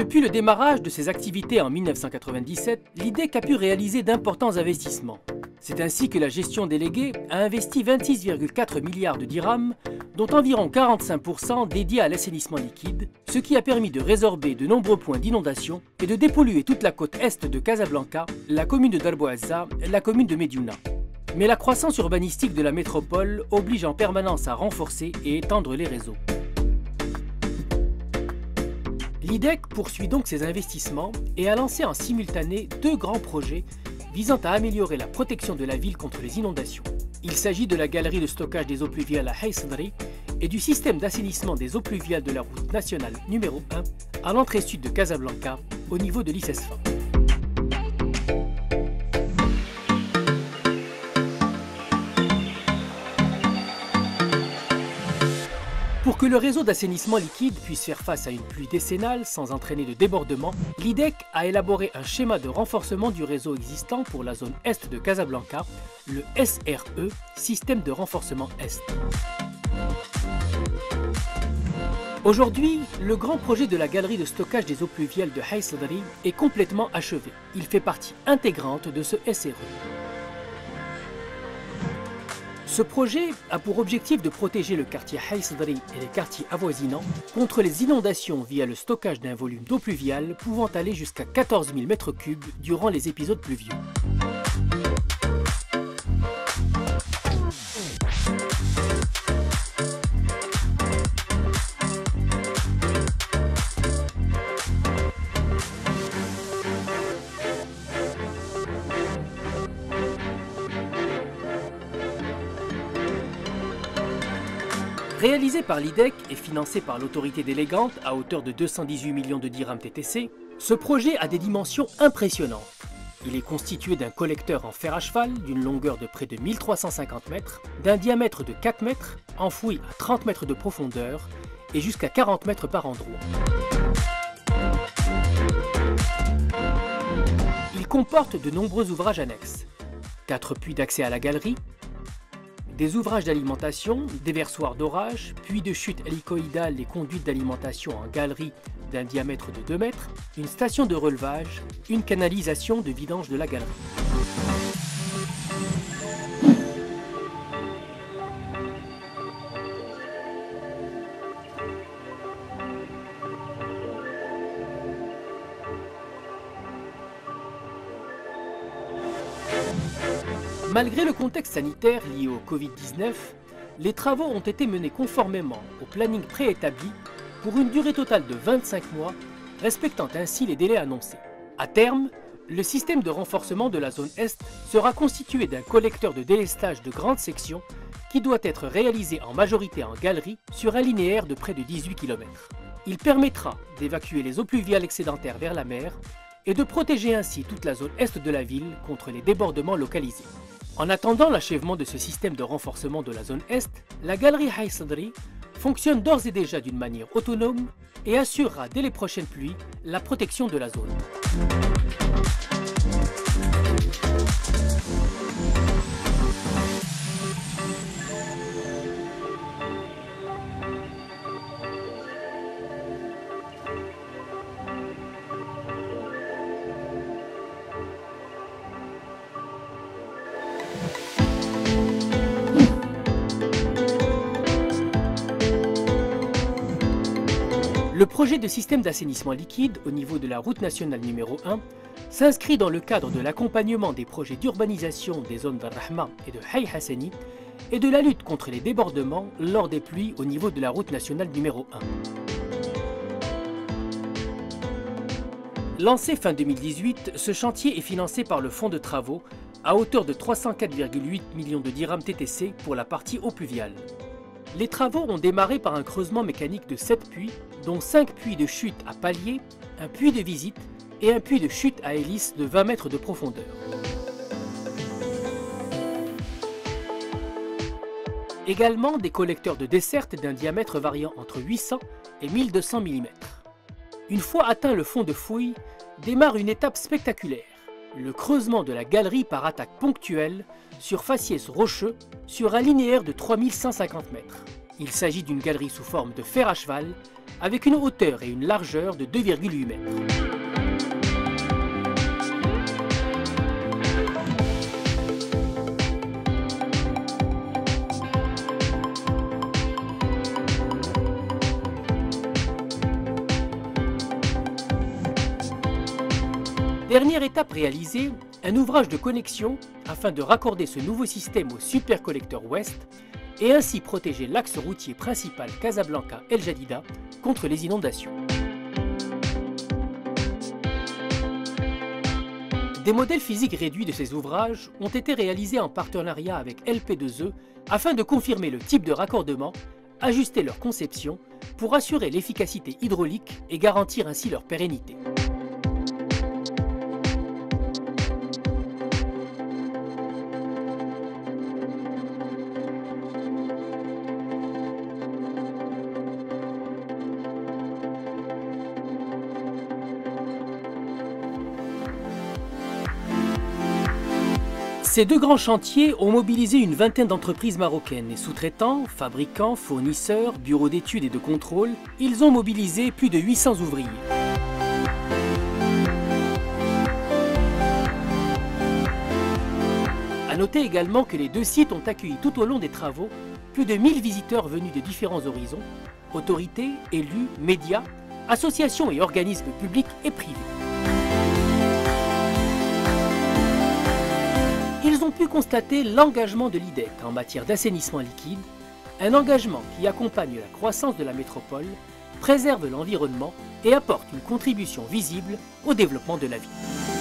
Depuis le démarrage de ses activités en 1997, l'IDEC a pu réaliser d'importants investissements. C'est ainsi que la gestion déléguée a investi 26,4 milliards de dirhams, dont environ 45% dédiés à l'assainissement liquide, ce qui a permis de résorber de nombreux points d'inondation et de dépolluer toute la côte est de Casablanca, la commune de Darbo Azza, la commune de Mediouna. Mais la croissance urbanistique de la métropole oblige en permanence à renforcer et étendre les réseaux. L'IDEC poursuit donc ses investissements et a lancé en simultané deux grands projets visant à améliorer la protection de la ville contre les inondations. Il s'agit de la galerie de stockage des eaux pluviales à Hay Sadri et du système d'assainissement des eaux pluviales de la route nationale numéro 1 à l'entrée sud de Casablanca, au niveau de l'ICESFA. Pour que le réseau d'assainissement liquide puisse faire face à une pluie décennale sans entraîner de débordement, l'IDEC a élaboré un schéma de renforcement du réseau existant pour la zone est de Casablanca, le SRE, Système de renforcement Est. Aujourd'hui, le grand projet de la galerie de stockage des eaux pluviales de Hay Sadri est complètement achevé. Il fait partie intégrante de ce SRE. Ce projet a pour objectif de protéger le quartier Hay Sadri et les quartiers avoisinants contre les inondations via le stockage d'un volume d'eau pluviale pouvant aller jusqu'à 14 000 m3 durant les épisodes pluvieux. Réalisé par l'IDEC et financé par l'autorité délégante à hauteur de 218 millions de dirhams TTC, ce projet a des dimensions impressionnantes. Il est constitué d'un collecteur en fer à cheval d'une longueur de près de 1350 mètres, d'un diamètre de 4 mètres, enfoui à 30 mètres de profondeur et jusqu'à 40 mètres par endroit. Il comporte de nombreux ouvrages annexes. 4 puits d'accès à la galerie, des ouvrages d'alimentation, déversoirs d'orage, puits de chute hélicoïdale et conduites d'alimentation en galerie d'un diamètre de 2 mètres, une station de relevage, une canalisation de vidange de la galerie. Malgré le contexte sanitaire lié au Covid-19, les travaux ont été menés conformément au planning préétabli pour une durée totale de 25 mois, respectant ainsi les délais annoncés. À terme, le système de renforcement de la zone Est sera constitué d'un collecteur de délestage de grande section qui doit être réalisé en majorité en galerie sur un linéaire de près de 18 km. Il permettra d'évacuer les eaux pluviales excédentaires vers la mer et de protéger ainsi toute la zone Est de la ville contre les débordements localisés. En attendant l'achèvement de ce système de renforcement de la zone Est, la galerie Hay Sadri fonctionne d'ores et déjà d'une manière autonome et assurera dès les prochaines pluies la protection de la zone. Le projet de système d'assainissement liquide au niveau de la route nationale numéro 1 s'inscrit dans le cadre de l'accompagnement des projets d'urbanisation des zones d'Al-Rahma et de Hay Hassani et de la lutte contre les débordements lors des pluies au niveau de la route nationale numéro 1. Lancé fin 2018, ce chantier est financé par le fonds de travaux à hauteur de 304,8 millions de dirhams TTC pour la partie eau pluviale. Les travaux ont démarré par un creusement mécanique de 7 puits, dont 5 puits de chute à palier, un puits de visite et un puits de chute à hélice de 20 mètres de profondeur. Également des collecteurs de desserte d'un diamètre variant entre 800 et 1200 mm. Une fois atteint le fond de fouille, démarre une étape spectaculaire, le creusement de la galerie par attaque ponctuelle sur faciès rocheux sur un linéaire de 3150 mètres. Il s'agit d'une galerie sous forme de fer à cheval, avec une hauteur et une largeur de 2,8 mètres. Dernière étape réalisée, un ouvrage de connexion afin de raccorder ce nouveau système au supercollecteur ouest et ainsi protéger l'axe routier principal Casablanca-El Jadida contre les inondations. Des modèles physiques réduits de ces ouvrages ont été réalisés en partenariat avec LP2E afin de confirmer le type de raccordement, ajuster leur conception pour assurer l'efficacité hydraulique et garantir ainsi leur pérennité. Ces deux grands chantiers ont mobilisé une vingtaine d'entreprises marocaines et sous-traitants, fabricants, fournisseurs, bureaux d'études et de contrôle. Ils ont mobilisé plus de 800 ouvriers. A noter également que les deux sites ont accueilli tout au long des travaux plus de 1000 visiteurs venus de différents horizons, autorités, élus, médias, associations et organismes publics et privés. Ils ont pu constater l'engagement de l'IDEC en matière d'assainissement liquide, un engagement qui accompagne la croissance de la métropole, préserve l'environnement et apporte une contribution visible au développement de la ville.